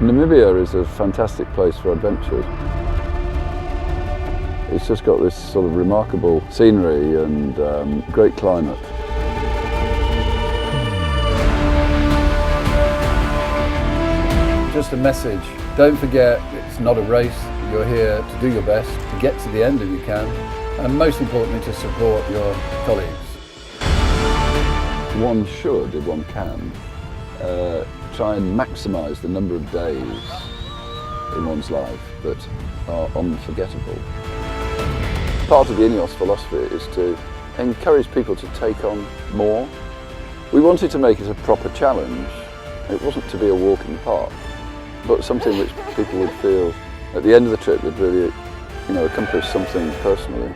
Namibia is a fantastic place for adventure. It's just got this sort of remarkable scenery and great climate. Just a message, don't forget it's not a race, you're here to do your best, to get to the end if you can, and most importantly to support your colleagues. One should, if one can, try and maximise the number of days in one's life that are unforgettable. Part of the INEOS philosophy is to encourage people to take on more. We wanted to make it a proper challenge. It wasn't to be a walk in the park, but something which people would feel at the end of the trip they'd really, accomplished something personally.